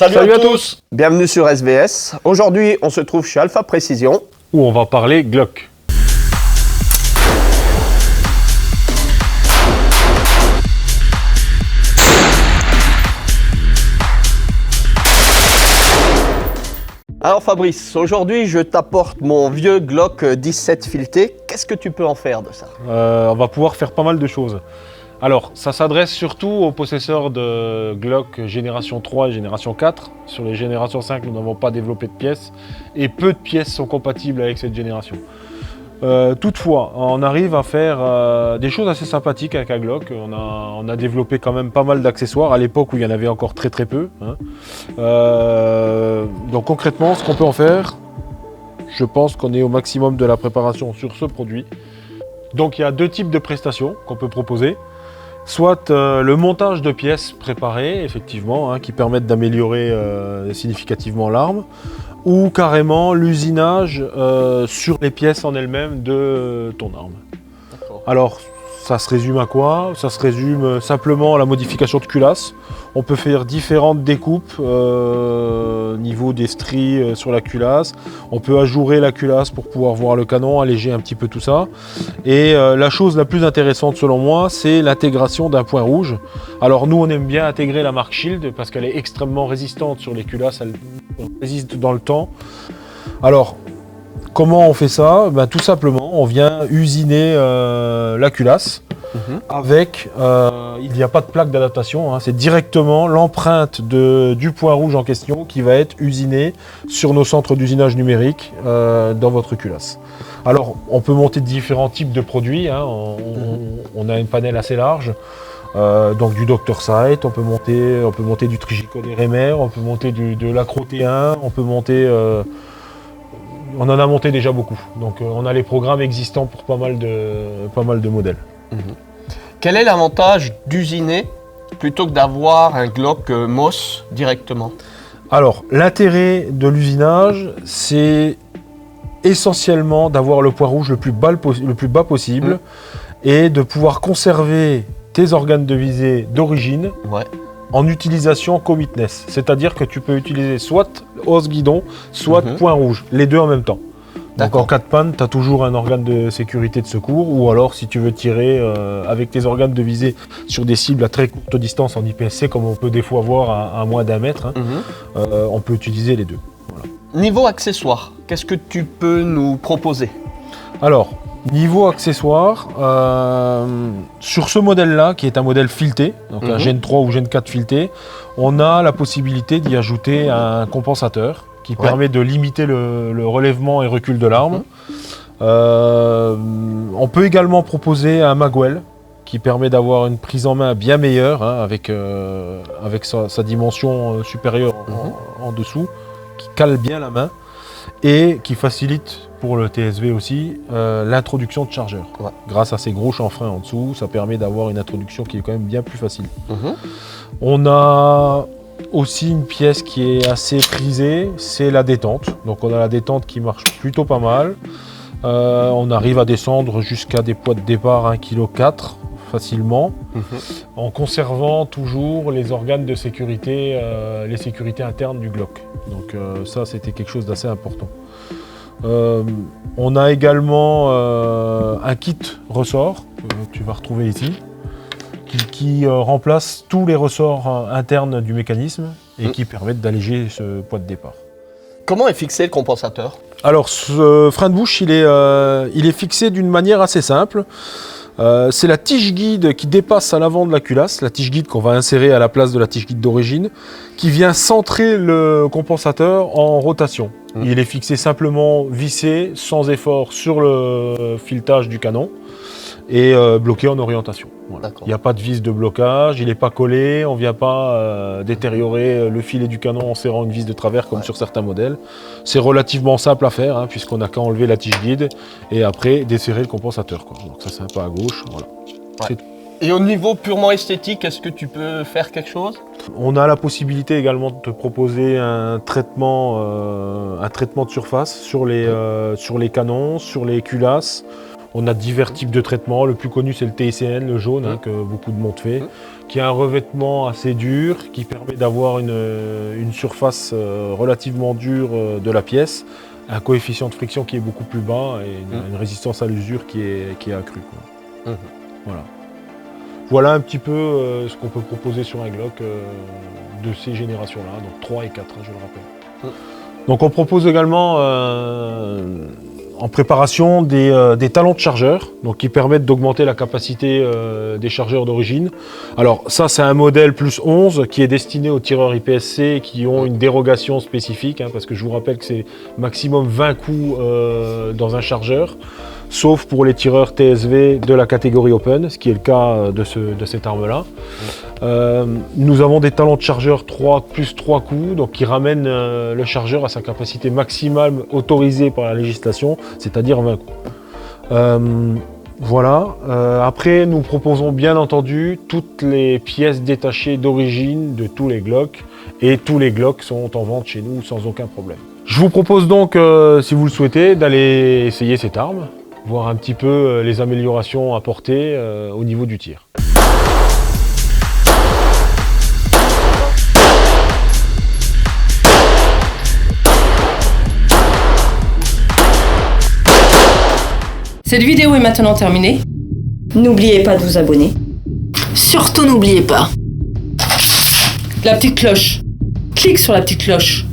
Salut à tous. Bienvenue sur SVS. Aujourd'hui, on se trouve chez Alpha Précision. Où on va parler Glock. Alors Fabrice, aujourd'hui je t'apporte mon vieux Glock 17 fileté. Qu'est-ce que tu peux en faire de ça? On va pouvoir faire pas mal de choses. Alors, ça s'adresse surtout aux possesseurs de Glock génération 3 et génération 4. Sur les générations 5, nous n'avons pas développé de pièces et peu de pièces sont compatibles avec cette génération. Toutefois, on arrive à faire des choses assez sympathiques avec la Glock. On a développé quand même pas mal d'accessoires à l'époque où il y en avait encore très peu. Donc concrètement, ce qu'on peut en faire, je pense qu'on est au maximum de la préparation sur ce produit. Donc il y a deux types de prestations qu'on peut proposer. Soit le montage de pièces préparées, effectivement, qui permettent d'améliorer significativement l'arme, ou carrément l'usinage sur les pièces en elles-mêmes de ton arme. Alors, ça se résume à quoi? Ça se résume simplement à la modification de culasse. On peut faire différentes découpes au niveau des stries sur la culasse. On peut ajourer la culasse pour pouvoir voir le canon, alléger un petit peu tout ça. Et la chose la plus intéressante selon moi, c'est l'intégration d'un point rouge. Alors nous, on aime bien intégrer la marque Shield parce qu'elle est extrêmement résistante sur les culasses, elle résiste dans le temps. Alors, comment on fait ça? Tout simplement, on vient usiner la culasse avec, il n'y a pas de plaque d'adaptation, c'est directement l'empreinte du point rouge en question qui va être usinée sur nos centres d'usinage numérique dans votre culasse. Alors, on peut monter différents types de produits, on a une panel assez large. Donc du Dr. Sight, on peut monter du Trigicol RMR, on peut monter de l'Acro T1, on peut monter... on en a monté déjà beaucoup, donc on a les programmes existants pour pas mal de modèles. Quel est l'avantage d'usiner plutôt que d'avoir un Glock MOS directement? Alors, l'intérêt de l'usinage, c'est essentiellement d'avoir le point rouge le plus bas possible et de pouvoir conserver tes organes de visée d'origine en utilisation commitness. C'est-à-dire que tu peux utiliser soit hausse guidon, soit point rouge, les deux en même temps. Donc en cas de panne, tu as toujours un organe de sécurité de secours, ou alors si tu veux tirer avec tes organes de visée sur des cibles à très courte distance en IPSC, comme on peut des fois voir à moins d'un mètre, on peut utiliser les deux. Voilà. Niveau accessoires, qu'est-ce que tu peux nous proposer? Alors, niveau accessoires, sur ce modèle-là, qui est un modèle fileté, donc un Gen 3 ou Gen 4 fileté, on a la possibilité d'y ajouter un compensateur qui permet de limiter le relèvement et recul de l'arme. On peut également proposer un magwell qui permet d'avoir une prise en main bien meilleure avec sa dimension supérieure en dessous, qui cale bien la main et qui facilite pour le TSV aussi l'introduction de chargeur. Grâce à ces gros chanfreins en dessous, ça permet d'avoir une introduction qui est quand même bien plus facile. On a aussi une pièce qui est assez prisée, c'est la détente. Donc on a la détente qui marche plutôt pas mal. On arrive à descendre jusqu'à des poids de départ 1,4 kg facilement, en conservant toujours les organes de sécurité, les sécurités internes du Glock. Donc ça, c'était quelque chose d'assez important. On a également un kit ressort que tu vas retrouver ici, qui remplace tous les ressorts internes du mécanisme et qui permettent d'alléger ce poids de départ. Comment est fixé le compensateur? Alors, ce frein de bouche, il est fixé d'une manière assez simple. C'est la tige guide qui dépasse à l'avant de la culasse, la tige guide qu'on va insérer à la place de la tige guide d'origine, qui vient centrer le compensateur en rotation. Il est fixé simplement vissé, sans effort, sur le filetage du canon et bloqué en orientation. Voilà. Il n'y a pas de vis de blocage, il n'est pas collé, on ne vient pas détériorer le filet du canon en serrant une vis de travers comme sur certains modèles. C'est relativement simple à faire, puisqu'on n'a qu'à enlever la tige guide et après desserrer le compensateur. Donc ça c'est un peu à gauche. Voilà. C'est tout. Et au niveau purement esthétique, est-ce que tu peux faire quelque chose? On a la possibilité également de te proposer un traitement de surface sur les canons, sur les culasses. On a divers types de traitements. Le plus connu, c'est le TICN, le jaune, que beaucoup de monde fait, qui a un revêtement assez dur, qui permet d'avoir une surface relativement dure de la pièce, un coefficient de friction qui est beaucoup plus bas et une résistance à l'usure qui est accrue, quoi. Voilà un petit peu ce qu'on peut proposer sur un Glock de ces générations-là, donc 3 et 4, je le rappelle. Donc on propose également en préparation des talons de chargeur, donc qui permettent d'augmenter la capacité des chargeurs d'origine. Alors ça, c'est un modèle plus 11 qui est destiné aux tireurs IPSC qui ont une dérogation spécifique, parce que je vous rappelle que c'est maximum 20 coups dans un chargeur, sauf pour les tireurs TSV de la catégorie Open, ce qui est le cas de cette arme-là. Nous avons des talons de chargeur 3 plus 3 coups, donc qui ramènent le chargeur à sa capacité maximale autorisée par la législation, c'est-à-dire 20 coups. Voilà. Après, nous proposons bien entendu toutes les pièces détachées d'origine de tous les Glock, et tous les Glock sont en vente chez nous sans aucun problème. Je vous propose donc, si vous le souhaitez, d'aller essayer cette arme, voir un petit peu les améliorations apportées au niveau du tir. Cette vidéo est maintenant terminée. N'oubliez pas de vous abonner. Surtout n'oubliez pas la petite cloche. Clique sur la petite cloche.